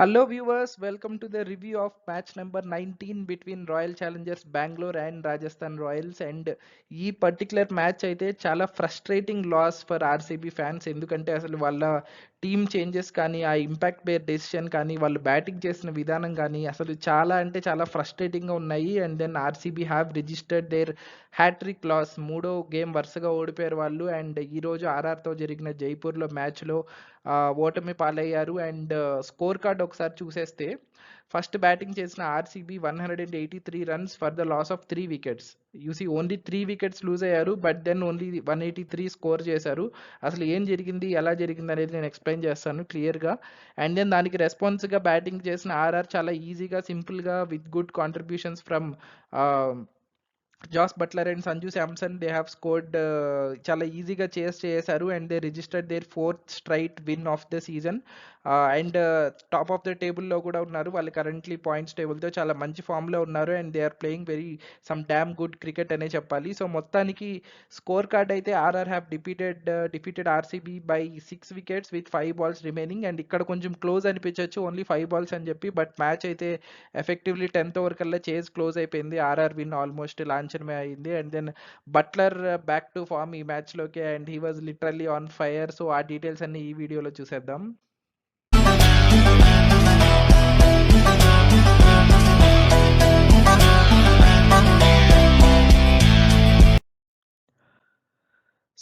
Hello viewers, welcome to the review of match number 19 between Royal Challengers Bangalore and Rajasthan Royals. And ఈ particular match అయితే చాలా frustrating loss for RCB fans. ఎందుకంటే అసలు వాళ్ళ team changes కానీ, ఆ impact bear decision కానీ, వాళ్ళు బ్యాటింగ్ చేసిన విధానం కానీ అసలు చాలా అంటే చాలా ఫ్రస్ట్రేటింగ్గా ఉన్నాయి. And then RCB have registered their hattrick loss. మూడో గేమ్ వరుసగా ఓడిపోయారు వాళ్ళు. అండ్ ఈరోజు ఆర్ఆర్తో జరిగిన జైపూర్లో మ్యాచ్లో ఓటమి పాలయ్యారు. అండ్ స్కోర్ కార్డ్ ఒకసారి చూసేస్తే ఫస్ట్ బ్యాటింగ్ చేసిన RCB 183 runs for the loss of 3 wickets. You see only 3 wickets lose అయ్యారు, బట్ దెన్ ఓన్లీ 183 స్కోర్ చేశారు. అసలు ఏం జరిగింది, ఎలా జరిగింది అనేది నేను ఎక్స్ప్లెయిన్ చేస్తాను క్లియర్గా. అండ్ దెన్ దానికి రెస్పాన్స్గా బ్యాటింగ్ చేసిన ఆర్ఆర్ చాలా ఈజీగా, సింపుల్గా with good contributions from Jos Buttler and Sanju Samson they have scored. చాలా ఈజీగా చేశారు. And they registered their 4th straight win of the season. And top of the టేబుల్లో కూడా ఉన్నారు. వాళ్ళు కరెంట్లీ పాయింట్స్ టేబుల్తో చాలా మంచి ఫామ్లో ఉన్నారు. And they are playing very some damn good cricket అనే చెప్పాలి. సో మొత్తానికి స్కోర్ కార్డ్ అయితే RR have defeated RCB by 6 wickets with 5 balls remaining. And ఇక్కడ కొంచెం క్లోజ్ అనిపించవచ్చు, ఓన్లీ 5 బాల్స్ అని చెప్పి, బట్ మ్యాచ్ అయితే ఎఫెక్టివ్లీ 10th ఓవర్ కల్లా చేజ్ క్లోజ్ అయిపోయింది. ఆర్ఆర్ విన్ ఆల్మోస్ట్ లాంఛనమే అయింది. And then Buttler back to form ఈ మ్యాచ్లోకి, and he was literally on fire. So ఆ డీటెయిల్స్ అన్ని ఈ వీడియోలో చూసేద్దాం.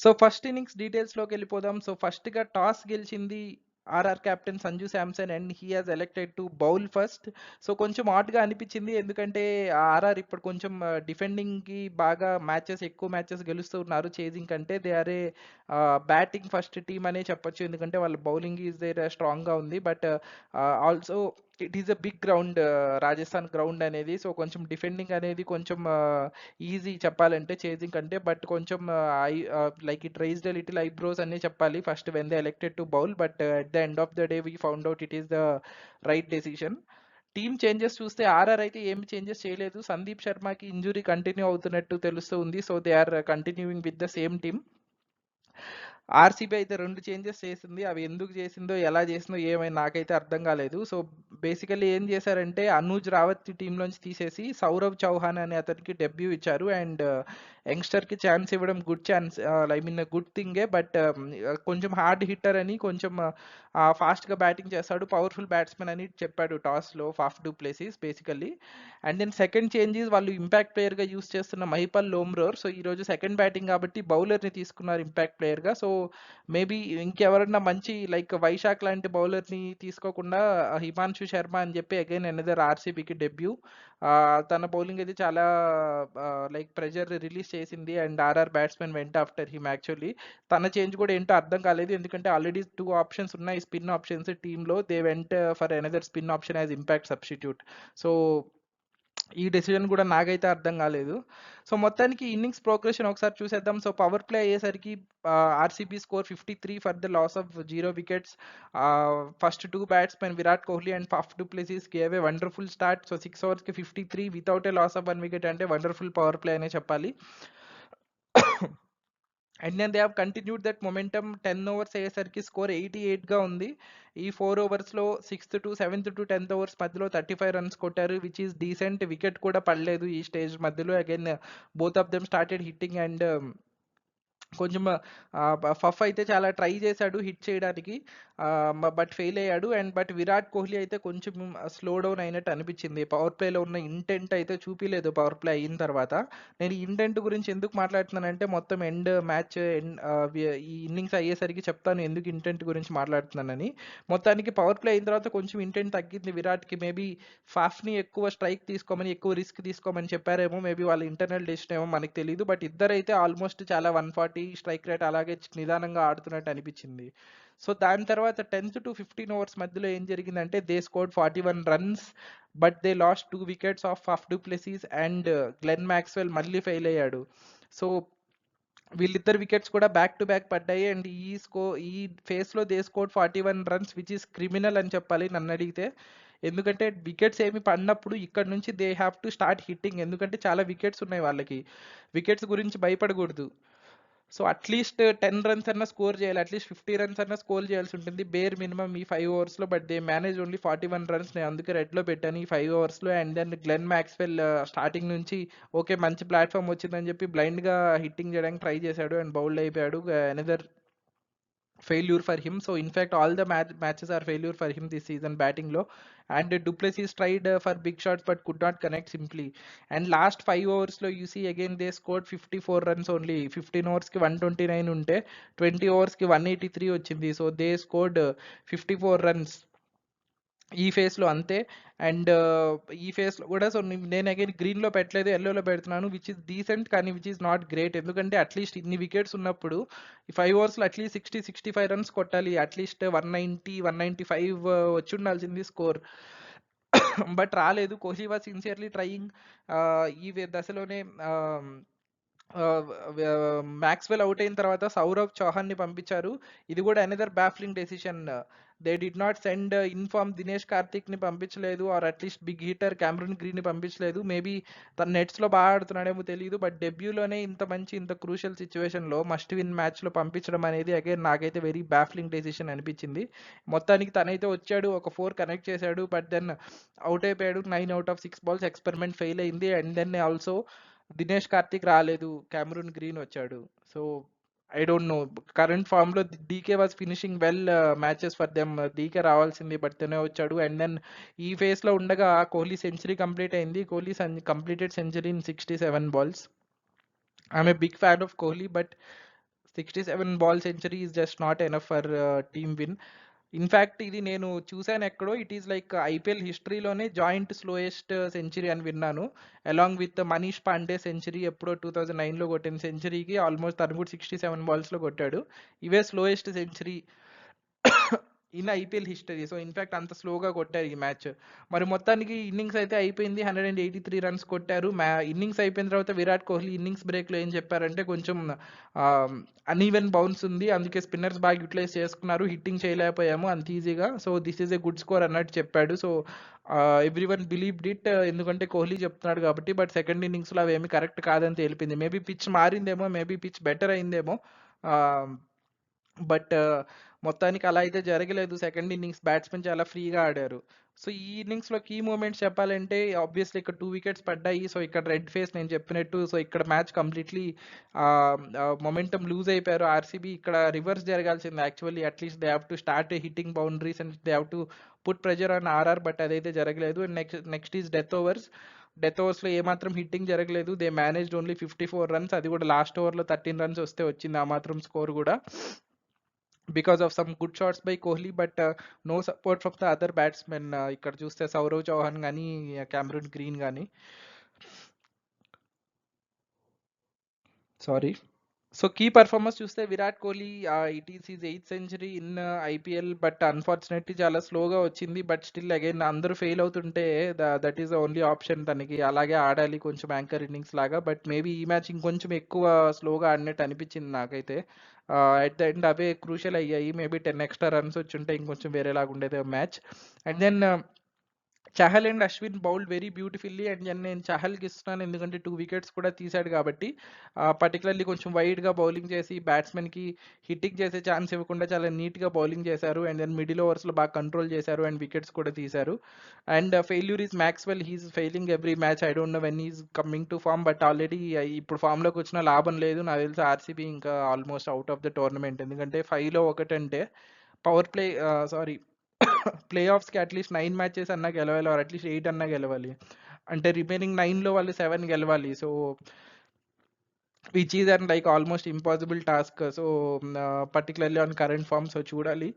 సో ఫస్ట్ ఇన్నింగ్స్ డీటెయిల్స్లోకి వెళ్ళిపోదాం. సో ఫస్ట్గా టాస్ గెలిచింది RR captain Sanju Samson and he has elected to bowl first. So కొంచెం ఆట్గా అనిపించింది, ఎందుకంటే ఆర్ఆర్ ఇప్పుడు కొంచెం డిఫెండింగ్కి బాగా ఎక్కువ మ్యాచెస్ గెలుస్తూ ఉన్నారు చేజింగ్ కంటే. They are a batting first team అనే చెప్పొచ్చు, ఎందుకంటే వాళ్ళ బౌలింగ్ ఈజ్ దేర్ స్ట్రాంగ్గా ఉంది. But also it is a big ground, Rajasthan ground అనేది. సో కొంచెం డిఫెండింగ్ అనేది కొంచెం ఈజీ చెప్పాలంటే చేజింగ్ కంటే. బట్ కొంచెం like it raised a little eyebrows అనే చెప్పాలి first when they elected to bowl. But at the end of the day we found out it is the right decision. Team changes చూస్తే RR అయితే ఏమి changes చేయలేదు. Sandeep శర్మకి injury continue అవుతున్నట్టు తెలుస్తూ ఉంది. So they are continuing with the same team. RCB అయితే 2 changes చేసింది. అవి ఎందుకు చేసిందో, ఎలా చేసిందో ఏమైనా నాకైతే అర్థం కాలేదు. సో బేసికల్లీ ఏం చేశారంటే అనూజ్ రావత్ టీంలోంచి తీసేసి సౌరవ్ చౌహాన్ అనే అతనికి డెబ్యూ ఇచ్చారు. అండ్ యంగ్స్టర్కి ఛాన్స్ ఇవ్వడం good chance, I mean good థింగే. బట్ కొంచెం హార్డ్ హిట్టర్ అని, కొంచెం ఫాస్ట్గా బ్యాటింగ్ చేస్తాడు, పవర్ఫుల్ బ్యాట్స్మెన్ అని చెప్పాడు టాస్లో Faf du Plessis basically. And then second changes వాళ్ళు ఇంపాక్ట్ ప్లేయర్గా యూస్ చేస్తున్న మహిపాల్ లోమ్రోర్. సో ఈరోజు సెకండ్ బ్యాటింగ్ కాబట్టి బౌలర్ని తీసుకున్నారు ఇంపాక్ట్ ప్లేయర్గా. సో మేబీ ఇంకెవరన్నా మంచి లైక్ వైశాఖ్ లాంటి బౌలర్ని తీసుకోకుండా హిమాన్షు శర్మ అని చెప్పి అగైన్ ఎనదర్ ఆర్సీబీకి డెబ్యూ. తన బౌలింగ్ అయితే చాలా లైక్ ప్రెజర్ రిలీజ్ చేసింది. And RR batsmen went after him. Actually తన చేంజ్ కూడా ఏంటో అర్థం కాలేదు, ఎందుకంటే ఆల్రెడీ 2 ఆప్షన్స్ ఉన్నాయి స్పిన్ ఆప్షన్స్ టీంలో. They went for another spin option as impact substitute. So ఈ డెసిజన్ కూడా నాకైతే అర్థం కాలేదు. సో మొత్తానికి ఇన్నింగ్స్ ప్రోగ్రెషన్ ఒకసారి చూసేద్దాం. సో పవర్ ప్లే అయ్యేసరికి RCB score 53 for the loss of 0 wickets. First 2 batsmen Virat Kohli and Faf du Plessis gave a wonderful start. So 6 ఓవర్స్కి 53 without a loss of 1 wicket అంటే వండర్ఫుల్ పవర్ ప్లే అనే చెప్పాలి. And then they have continued that momentum. 10 overs అయ్యేసరికి score 88గా ఉంది. ఈ 4 ఓవర్స్లో 6th to 7th to 10th overs మధ్యలో 35 runs కొట్టారు, విచ్ ఈస్ డీసెంట్. వికెట్ కూడా పడలేదు ఈ స్టేజ్ మధ్యలో. Again both of them started hitting. And కొంచెం ఫఫ్ అయితే చాలా ట్రై చేశాడు హిట్ చేయడానికి, బట్ ఫెయిల్ అయ్యాడు. అండ్ బట్ విరాట్ కోహ్లీ అయితే కొంచెం స్లో డౌన్ అయినట్టు అనిపించింది. పవర్ ప్లేలో ఉన్న ఇంటెంట్ అయితే చూపించలేదు పవర్ ప్లే అయిన తర్వాత. నేను ఈ ఇంటెంట్ గురించి ఎందుకు మాట్లాడుతున్నానంటే మొత్తం మ్యాచ్ ఈ ఇన్నింగ్స్ అయ్యేసరికి చెప్తాను ఎందుకు ఇంటెంట్ గురించి మాట్లాడుతున్నానని. మొత్తానికి పవర్ ప్లే అయిన తర్వాత కొంచెం ఇంటెంట్ తగ్గింది విరాట్కి. మేబీ ఫాఫ్ని ఎక్కువ స్ట్రైక్ తీసుకోమని, ఎక్కువ రిస్క్ తీసుకోమని చెప్పారేమో. మేబీ వాళ్ళ ఇంటర్నల్ డెసిషన్ ఏమో మనకు తెలియదు. బట్ ఇద్దరైతే ఆల్మోస్ట్ చాలా 140 స్ట్రైక్ రేట్ అలాగే నిదానంగా ఆడుతున్నట్టు అనిపించింది. సో దాని తర్వాత 10th to 15 ఓవర్స్ మధ్యలో ఏం జరిగిందంటే they scored 41 runs, but they last 2 wickets of Faf du Plessis. And Glenn Maxwell మళ్ళీ ఫెయిల్ అయ్యాడు. సో వీళ్ళిద్దరు వికెట్స్ కూడా బ్యాక్ టు బ్యాక్ పడ్డాయి. అండ్ ఈ ఫేస్లో they scored 41 runs, which is criminal అని చెప్పాలి నన్ను అడిగితే. ఎందుకంటే వికెట్స్ ఏమి పడినప్పుడు ఇక్కడ నుంచి they have to start hitting, ఎందుకంటే చాలా వికెట్స్ ఉన్నాయి వాళ్ళకి. వికెట్స్ గురించి భయపడకూడదు. సో అట్లీస్ట్ 10 రన్స్ అన్నా స్కోర్ చేయాలి, అట్లీస్ట్ 50 రన్స్ అన్నా స్కోర్ చేయాల్సి ఉంటుంది బేర్ మినిమం ఈ 5 ఓవర్స్లో. But they manage only 41 runs. నేను అందుకే రెడ్లో పెట్టాను ఈ 5 ఓవర్స్లో. And then Glenn Maxwell starting నుంచి ఓకే మంచి ప్లాట్ఫామ్ వచ్చిందని చెప్పి బ్లైండ్గా హిట్టింగ్ చేయడానికి ట్రై చేశాడు అండ్ బౌల్డ్ అయిపోయాడు. Another failure for him. So in fact all the matches are failure for him this season batting low. And Duplessis tried for big shots but could not connect simply. And last 5 overs lo you see again they scored 54 runs only. 15 overs ki 129 unte 20 overs ki 183 వచ్చింది. So they scored 54 runs ఈ ఫేస్లో అంతే. And ఈ ఫేస్లో కూడా so నేను again గ్రీన్లో పెట్టలేదు, ఎల్లోలో పెడుతున్నాను, విచ్ ఇస్ డీసెంట్ కానీ విచ్ ఇస్ నాట్ గ్రేట్. ఎందుకంటే అట్లీస్ట్ ఇన్ని వికెట్స్ ఉన్నప్పుడు ఈ 5 ఓవర్స్లో అట్లీస్ట్ 60-65 రన్స్ కొట్టాలి, అట్లీస్ట్ 190-195 వచ్చి ఉండాల్సింది స్కోర్. బట్ రాలేదు. Kohli was sincerely trying. ఈ దశలోనే మ్యాక్స్వెల్ అవుట్ అయిన తర్వాత సౌరవ్ చౌహాన్ని పంపించారు. ఇది కూడా another baffling decision. They did not send in form Dinesh Karthik ని పంపించలేదు, or at least big hitter Cameron Green ని పంపించలేదు. మేబీ తన నెట్స్ లో బాగా ఆడుతున్నాడేమో తెలియదు. బట్ డెబ్యూలోనే ఇంత క్రూషియల్ సిచ్యువేషన్ లో మస్ట్ విన్ మ్యాచ్ లో పంపించడం అనేది అగైన్ నాకైతే వెరీ బ్యాఫ్లింగ్ డెసిషన్ అనిపించింది. మొత్తానికి తనైతే వచ్చాడు, ఒక 4 కనెక్ట్ చేశాడు, బట్ దెన్ అవుట్ అయిపోయాడు. 9 out of 6 balls experiment fail అయింది. And then also Dinesh Karthik రాలేదు, క్యామరూన్ గ్రీన్ వచ్చాడు. So I don't know, current form లో DK was finishing well matches for them. DK రావాల్సింది బట్ తనే వచ్చాడు. అండ్ దెన్ ఈ ఫేస్ లో ఉండగా కోహ్లీ సెంచరీ కంప్లీట్ అయింది. Kohli completed century in 67 balls. I'm a big fan of Kohli but 67 ball century is just not enough for team win. In fact ఇది నేను చూసాను ఎక్కడో, ఇట్ ఈస్ లైక్ ఐపీఎల్ హిస్టరీలోనే జాయింట్ స్లోయెస్ట్ సెంచరీ అని విన్నాను, along with Manish Pandey century ఎప్పుడో 2009లో కొట్టిన సెంచరీకి ఆల్మోస్ట్ తను కూడా 67 balls కొట్టాడు. ఇవే slowest century in IPL history. So in fact అంత స్లోగా కొట్టారు ఈ మ్యాచ్. మరి మొత్తానికి ఇన్నింగ్స్ అయితే అయిపోయింది, 183 రన్స్ కొట్టారు. ఇన్నింగ్స్ అయిపోయిన తర్వాత విరాట్ కోహ్లీ ఇన్నింగ్స్ బ్రేక్లో ఏం చెప్పారంటే కొంచెం అన్ఈవెన్ బౌన్స్ ఉంది, అందుకే స్పిన్నర్స్ బాగా యూటిలైజ్ చేసుకున్నారు, హిట్టింగ్ చేయలేకపోయాము అంత ఈజీగా, so this is a good score అన్నట్టు చెప్పాడు. సో ఎవ్రీవన్ బిలీవ్డ్ ఇట్, ఎందుకంటే కోహ్లీ చెప్తున్నాడు కాబట్టి. బట్ సెకండ్ ఇన్నింగ్స్లో అవి ఏమి కరెక్ట్ కాదని తెలిపింది. మేబీ పిచ్ మారిందేమో, మేబీ పిచ్ బెటర్ అయిందేమో, బట్ మొత్తానికి అలా అయితే జరగలేదు. సెకండ్ ఇన్నింగ్స్ బ్యాట్స్మెన్ చాలా ఫ్రీగా ఆడారు. సో ఈ ఇన్నింగ్స్లో కీ మూమెంట్స్ చెప్పాలంటే ఆబ్వియస్లీ ఇక్కడ 2 వికెట్స్ పడ్డాయి. సో ఇక్కడ రెడ్ ఫేస్ నేను చెప్పినట్టు, సో ఇక్కడ మ్యాచ్ కంప్లీట్లీ మొమెంటం లూజ్ అయిపోయారు ఆర్సీబీ. ఇక్కడ రివర్స్ జరగాల్సింది actually, at least they have to start hitting boundaries and they have to put pressure on RR, but అదైతే జరగలేదు. అండ్ నెక్స్ట్ ఈజ్ డెత్ ఓవర్స్లో ఏమాత్రం హిట్టింగ్ జరగలేదు. దే మేనేజ్డ్ ఓన్లీ 54 runs, అది కూడా లాస్ట్ ఓవర్లో 13 runs వస్తే వచ్చింది ఆ మాత్రం స్కోర్ కూడా, because of some good shots by Kohli, but no support from the other batsmen. ఇక్కడ చూస్తే సౌరవ్ చౌహాన్ కానీ క్యామరూన్ గ్రీన్ కానీ, సారీ. సో కీ పర్ఫార్మెన్స్ చూస్తే Virat Kohli it is his 8th century in IPL, but unfortunately చాలా స్లోగా వచ్చింది. బట్ స్టిల్ అగైన్ అందరూ fail అవుతుంటే that is the only option తనకి, అలాగే ఆడాలి కొంచెం యాంకర్ ఇన్నింగ్స్ లాగా. బట్ మేబీ ఈ మ్యాచ్ ఇంకొంచెం ఎక్కువ స్లోగా ఆడినట్టు అనిపించింది నాకైతే. At the end away crucial అయ్యాయి, మేబీ 10 extra runs వచ్చి ఉంటే ఇంకొంచెం వేరేలాగా ఉండేది match. And then Chahal and Ashwin bowled very beautifully. And నేను చహల్కి ఇస్తున్నాను ఎందుకంటే 2 వికెట్స్ కూడా తీశాడు కాబట్టి. పర్టికులర్లీ కొంచెం వైడ్గా బౌలింగ్ చేసి బ్యాట్స్మెన్కి హిట్టింగ్ చేసే ఛాన్స్ ఇవ్వకుండా చాలా నీట్గా బౌలింగ్ చేశారు. అండ్ దెన్ మిడిల్ ఓవర్స్లో బాగా కంట్రోల్ చేశారు అండ్ వికెట్స్ కూడా తీశారు. And failure is Maxwell, he is failing every match. I don't know when is coming to form, but already ఇప్పుడు ఫామ్లోకి వచ్చిన లాభం లేదు. నాకు తెలిసి ఆర్సీబీ ఇంకా almost out of the tournament, ఎందుకంటే 5లో ఒకటంటే పవర్ ప్లే సారీ ప్లే ఆఫ్స్కి అట్లీస్ట్ 9 matches అన్నా గెలవాలి, ఆర్ అట్లీస్ట్ 8 అన్నా గెలవాలి. అంటే రిమైనింగ్ 9లో వాళ్ళు 7 గెలవాలి. So which is and like almost impossible task. So particularly on current form, so చూడాలి.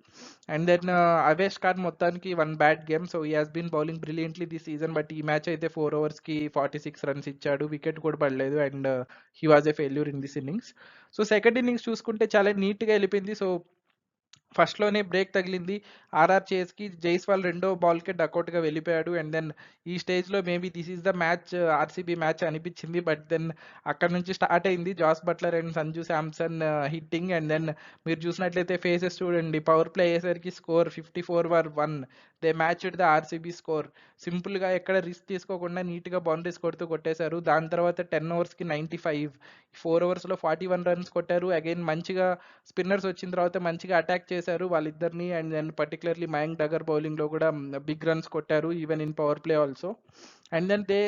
అండ్ దెన్ అవేష్ ఖాన్ మొత్తానికి 1 bad game. So he has been bowling brilliantly this season, but ఈ మ్యాచ్ అయితే 4 oversకి 46 runs ఇచ్చాడు, వికెట్ కూడా పడలేదు. And he was a failure in this innings. So second innings చూసుకుంటే చాలా నీట్గా వెళ్ళిపోయింది. సో ఫస్ట్‌లోనే బ్రేక్ తగిలింది. ఆర్ఆర్ చేస్‌కి జైస్వాల్ రెండో బాల్‌కే డకౌట్‌గా వెళ్ళిపోయాడు. అండ్ దెన్ ఈ స్టేజ్‌లో maybe this is the match RCB match అనిపించింది. బట్ దెన్ అక్కడి నుంచి స్టార్ట్ అయింది. Jos Buttler and Sanju Samson hitting. And then మీరు చూసినట్లయితే ఫేసెస్ చూడండి. పవర్ ప్లే అయ్యేసరికి score 54-1. They matched the RCB score. సింపుల్‌గా ఎక్కడ రిస్క్ తీసుకోకుండా నీట్‌గా బౌండరీస్ కొడుతూ కొట్టేశారు. దాని తర్వాత 10 ఓవర్స్‌కి 95, 4 ఓవర్స్‌లో 41 రన్స్ కొట్టారు. అగైన్ మంచిగా స్పిన్నర్స్ వచ్చిన తర్వాత మంచిగా అటాక్ చేశారు వాళ్ళిద్దరిని. అండ్ దెన్ పర్టికులర్లీ మయాంక్ డగర్ బౌలింగ్లో కూడా బిగ్ రన్స్ కొట్టారు even in power play also. And then they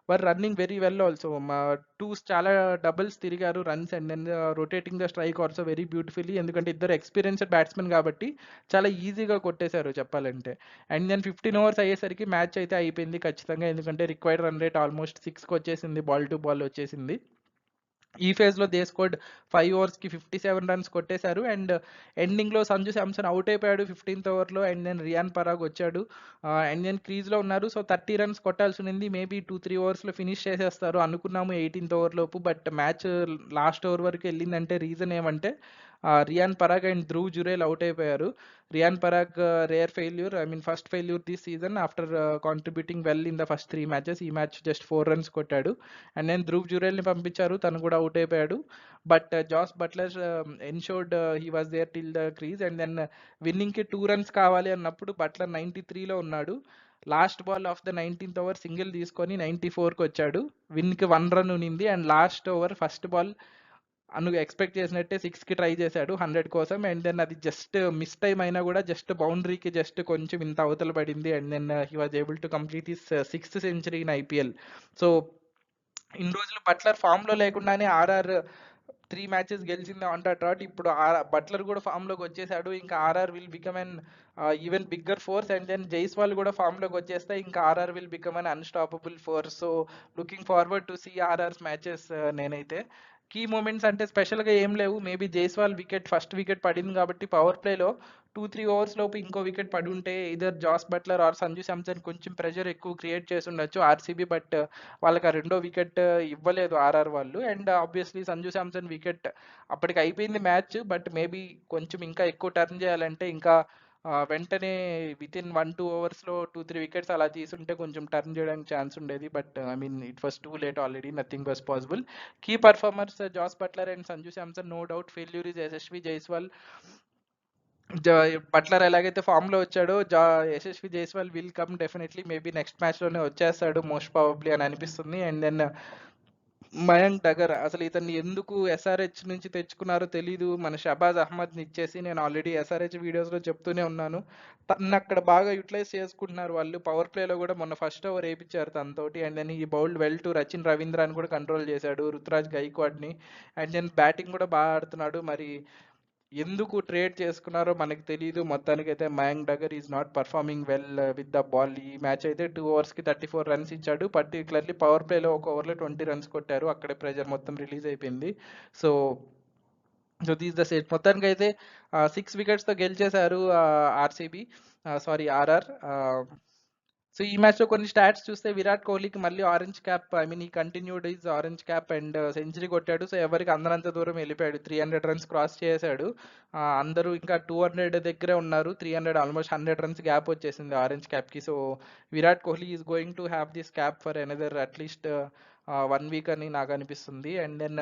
were running very well also. మా టూస్ చాలా డబుల్స్ తిరిగారు రన్స్. And then rotating the strike also very beautifully, ఎందుకంటే ఇద్దరు ఎక్స్పీరియన్స్డ్ బ్యాట్స్మెన్ కాబట్టి చాలా ఈజీగా కొట్టేశారు చెప్పాలంటే. అండ్ దెన్ 15 ఓవర్స్ అయ్యేసరికి మ్యాచ్ అయితే అయిపోయింది ఖచ్చితంగా, ఎందుకంటే రిక్వైర్డ్ రన్ రేట్ ఆల్మోస్ట్ 6కి వచ్చేసింది, బాల్ టు బాల్ వచ్చేసింది. ఈ ఫేజ్లో దే స్కోర్డ్ 5 ఓవర్స్కి 57 రన్స్ కొట్టేశారు. అండ్ ఎండింగ్లో సంజు శాంసన్ అవుట్ అయిపోయాడు 15th ఓవర్లో. అండ్ దెన్ రియాన్ పరాగ్ వచ్చాడు. అండ్ దెన్ క్రీజ్లో ఉన్నారు. సో 30 రన్స్ కొట్టాల్సి ఉంది. మేబీ 2-3 ఓవర్స్లో ఫినిష్ చేసేస్తారు అనుకున్నాము 18th ఓవర్ లోపు. బట్ మ్యాచ్ లాస్ట్ ఓవర్ వరకు వెళ్ళిందంటే రీజన్ ఏమంటే రియాన్ పరాగ్ అండ్ ధ్రువ్ జురేల్ అవుట్ అయిపోయారు. Riyan Parag rare failure, I mean first failure this season after contributing well in the first 3 matches. ఈ మ్యాచ్ జస్ట్ 4 రన్స్ కొట్టాడు. అండ్ దెన్ ధ్రువ్ జురేల్ని పంపించారు, తను కూడా అవుట్ అయిపోయాడు. But Jos Buttler ensured he was there till the crease. And then విన్నింగ్కి 2 runs కావాలి అన్నప్పుడు బట్లర్ 93లో ఉన్నాడు. Last ball of the 19th over single తీసుకొని 94కి వచ్చాడు. విన్కి 1 రన్ ఉనింది. And last over first ball expect చేసినట్టే 6కి ట్రై చేశాడు 100 కోసం. అండ్ దెన్ అది జస్ట్ మిస్ టైం అయినా కూడా జస్ట్ బౌండరీకి జస్ట్ కొంచెం ఇంత అవతల పడింది. And then he was able to complete his 6th century in IPL. So ఇన్ని రోజులు బట్లర్ ఫామ్లో లేకుండానే ఆర్ఆర్ 3 మ్యాచెస్ గెలిచింది ఆన్ ద ట్రాట్. ఇప్పుడు బట్లర్ కూడా ఫామ్లోకి వచ్చేసాడు. ఇంకా RR will become an even bigger force. And then Jaiswal కూడా ఫామ్లోకి వచ్చేస్తే ఇంకా RR will become an unstoppable force. So looking forward to see RR's matches. నేనైతే కీ మూమెంట్స్ అంటే స్పెషల్గా ఏం లేవు. మేబీ జైస్వాల్ ఫస్ట్ వికెట్ పడింది కాబట్టి పవర్ ప్లేలో 2-3 ఓవర్స్ లోపు ఇంకో వికెట్ పడి ఉంటే either Jos Buttler or Sanju Samson కొంచెం ప్రెషర్ ఎక్కువ క్రియేట్ చేసి ఉండొచ్చు ఆర్సీబీ. బట్ వాళ్ళకి ఆ రెండో వికెట్ ఇవ్వలేదు ఆర్ఆర్ వాళ్ళు. And obviously Sanju Samson wicket అప్పటికి అయిపోయింది మ్యాచ్. బట్ మేబీ కొంచెం ఇంకా ఎక్కువ టర్న్ చేయాలంటే ఇంకా వెంటనే విత్ ఇన్ 1-2 ఓవర్స్లో 2-3 వికెట్స్ అలా తీసుంటే కొంచెం టర్న్ చేయడానికి ఛాన్స్ ఉండేది. But I mean it was too late already, nothing was possible. Key performers Jos Buttler and Sanju Samson, no doubt. Failure is Yashasvi Jaiswal. Buttler ఎలాగైతే ఫామ్ లో వచ్చాడో Yashasvi Jaiswal will come definitely. Maybe next match లోనే వచ్చేస్తాడు most probably అని అనిపిస్తుంది. And then Mayank డగర్, అసలు ఇతన్ని ఎందుకు ఎస్ఆర్హెచ్ నుంచి తెచ్చుకున్నారో తెలీదు. మన షబాజ్ అహ్మద్ని ఇచ్చేసి, నేను ఆల్రెడీ ఎస్ఆర్హెచ్ వీడియోస్లో చెప్తూనే ఉన్నాను, తను అక్కడ బాగా యూటిలైజ్ చేసుకుంటున్నారు వాళ్ళు. పవర్ ప్లేలో కూడా మొన్న ఫస్ట్ ఓవర్ వేయించారు తనతోటి. అండ్ దెన్ ఈ బౌల్డ్ వెల్ టు రచిన్ రవీంద్రాని కూడా కంట్రోల్ చేశాడు, రుతురాజ్ గైక్వాడ్ని. అండ్ దెన్ బ్యాటింగ్ కూడా బాగా ఆడుతున్నాడు. మరి ఎందుకు ట్రేడ్ చేసుకున్నారో మనకు తెలియదు. మొత్తానికైతే Mayank Dagar is not performing well with the ball. ఈ మ్యాచ్ అయితే 2 ఓవర్స్కి 34 రన్స్ ఇచ్చాడు. పర్టికులర్లీ పవర్ ప్లేలో ఒక ఓవర్లో 20 రన్స్ కొట్టారు. అక్కడే ప్రెజర్ మొత్తం రిలీజ్ అయిపోయింది. So so these the set. మొత్తానికి అయితే 6 వికెట్స్తో గెలిచేశారు ఆర్సీబీ, సారీ ఆర్ఆర్. సో ఈ మ్యాచ్లో కొన్ని స్టాట్స్ చూస్తే విరాట్ కోహ్లీకి మళ్ళీ ఆరెంజ్ క్యాప్, ఐ మీన్ ఈ continued is orange cap and century కొట్టాడు. సో ఎవరికి అందనంత దూరం వెళ్ళిపోయాడు, 300 రన్స్ క్రాస్ చేశాడు. అందరూ ఇంకా 200 దగ్గరే ఉన్నారు. 300 ఆల్మోస్ట్ 100 రన్స్ గ్యాప్ వచ్చేసింది ఆరెంజ్ క్యాప్కి. So Virat Kohli is going to have this cap for another at least 1 week అని నాకు అనిపిస్తుంది. అండ్ దెన్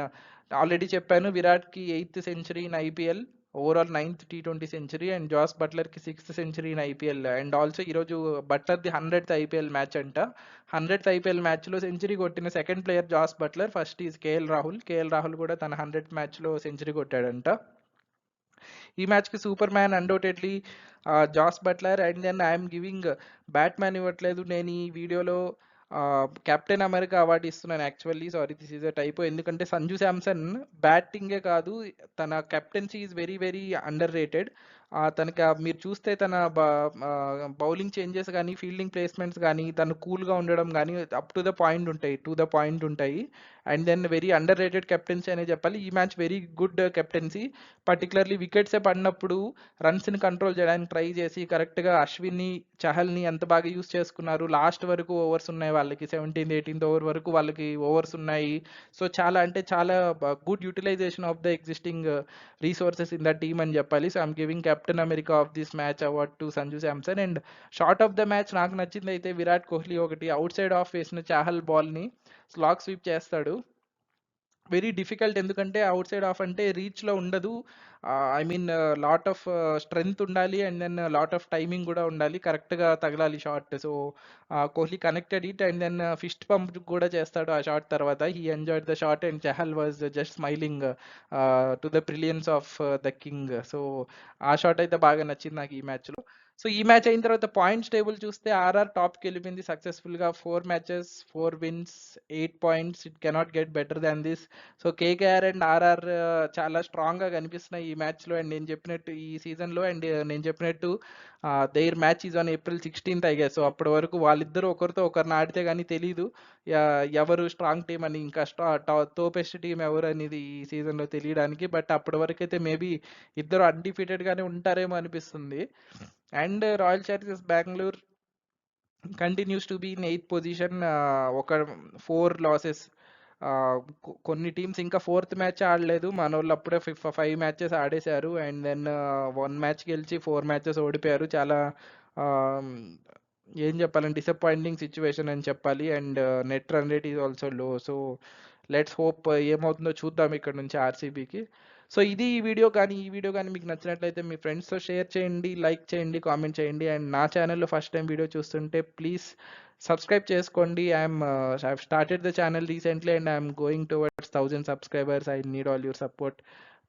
ఆల్రెడీ చెప్పాను, విరాట్కి 8th century in IPL, overall 9th T20 century. And Jos బట్లర్కి 6th century in IPL. And also ఈరోజు బట్లర్ది 100th IPL match అంట. 100th IPL మ్యాచ్లో సెంచరీ కొట్టిన second player Jos Buttler, first is KL Rahul. KL Rahul కూడా తన 100th మ్యాచ్లో century కొట్టాడంట. ఈ మ్యాచ్కి super man undoubtedly Jos Buttler. And then I'm giving batman ఇవ్వట్లేదు నేను ఈ వీడియోలో, కెప్టెన్ అమెరికా అవార్డు ఇస్తున్నాను actually. Sorry, this is a typo. ఎందుకంటే సంజు శాంసన్ బ్యాటింగే కాదు, తన captaincy is very very under rated. తనకి మీరు చూస్తే తన బౌలింగ్ చేంజెస్ కానీ, ఫీల్డింగ్ ప్లేస్మెంట్స్ కానీ, తను కూల్గా ఉండడం కానీ అప్ టు ద పాయింట్ ఉంటాయి. And then very under rated captaincy అనే చెప్పాలి. ఈ match very good captaincy. Particularly వికెట్సే పడినప్పుడు రన్స్ని కంట్రోల్ చేయడానికి ట్రై చేసి కరెక్ట్గా అశ్విన్ని చహల్‌ని ఎంత బాగా యూజ్ చేసుకున్నారు. లాస్ట్ వరకు ఓవర్స్ ఉన్నాయి వాళ్ళకి. 17థ్, 18థ్ ఓవర్ వరకు వాళ్ళకి ఓవర్స్ ఉన్నాయి. సో, చాలా అంటే చాలా good utilization of the existing resources in the team అని చెప్పాలి. So, I'm giving captain America of this match award to Sanju Samson. And shot of the match నాకు నచ్చిందయితే విరాట్ కోహ్లీ ఒకటి అవుట్ సైడ్ ఆఫ్ వేసిన చాహల్ బాల్‌ని స్లాగ్ స్వీప్ చేస్తాడు. వెరీ డిఫికల్ట్, ఎందుకంటే outside off అంటే రీచ్‌లో ఉండదు. I mean lot of strength ఉండాలి. And then lot of timing కూడా ఉండాలి. కరెక్ట్‌గా తగలాలి shot. So, Kohli connected it and then fist pump కూడా చేస్తాడు ఆ షాట్ తర్వాత. He enjoyed the shot and Chahal was just smiling to the brilliance of the king. So, ఆ షాట్ అయితే బాగా నచ్చింది నాకు ఈ మ్యాచ్‌లో. సో, ఈ మ్యాచ్ అయిన తర్వాత పాయింట్స్ టేబుల్ చూస్తే ఆర్ఆర్ టాప్‌కి వెళ్ళిపోయింది సక్సెస్‌ఫుల్‌గా. 4 matches, 4 wins, 8 points. It cannot get better than this. So, KKR and RR చాలా స్ట్రాంగ్‌గా కనిపిస్తున్నాయి ఈ మ్యాచ్‌లో. అండ్ నేను చెప్పినట్టు ఈ సీజన్‌లో అండ్ నేను చెప్పినట్టు there match is on April 16థ్ ఐ గెస్. సో, అప్పటి వరకు వాళ్ళిద్దరూ ఒకరితో ఒకరిని ఆడితే గానీ తెలీదు. ఎవరు స్ట్రాంగ్ టీమ్ అని, ఇంకా తోపెస్ట్ టీమ్ ఎవరు అనేది ఈ సీజన్‌లో తెలియడానికి. బట్ అప్పటి వరకైతే మేబీ ఇద్దరు అన్‌డిఫీటెడ్ గానే ఉంటారేమో అనిపిస్తుంది. And Royal Challengers Bengaluru continues to be in 8th position. ఒక 4 లాసెస్. కొన్ని టీమ్స్ ఇంకా 4th మ్యాచ్ ఆడలేదు. మనోళ్ళు అప్పుడే 5 మ్యాచెస్ ఆడేశారు. అండ్ దెన్ 1 మ్యాచ్ గెలిచి 4 మ్యాచెస్ ఓడిపోయారు. చాలా ఆమ్, ఏం చెప్పాలంటే డిసప్పాయింటింగ్ సిచ్యువేషన్ అని చెప్పాలి. And net run rate is also లో. సో, లెట్స్ హోప్ ఏమవుతుందో చూద్దాం ఇక్కడ నుంచి ఆర్సీబీకి. సో, ఇది ఈ వీడియో. కానీ ఈ వీడియో కానీ మీకు నచ్చినట్లయితే మీ ఫ్రెండ్స్తో షేర్ చేయండి, లైక్ చేయండి, కామెంట్ చేయండి. అండ్ నా ఛానల్లో ఫస్ట్ టైం వీడియో చూస్తుంటే ప్లీజ్ సబ్స్క్రైబ్ చేసుకోండి. I started the channel recently and I'm going towards 1000 subscribers. I need all your support.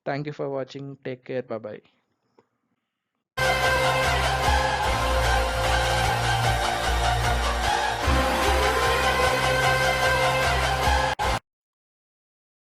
Thank you for watching. Take care. Bye.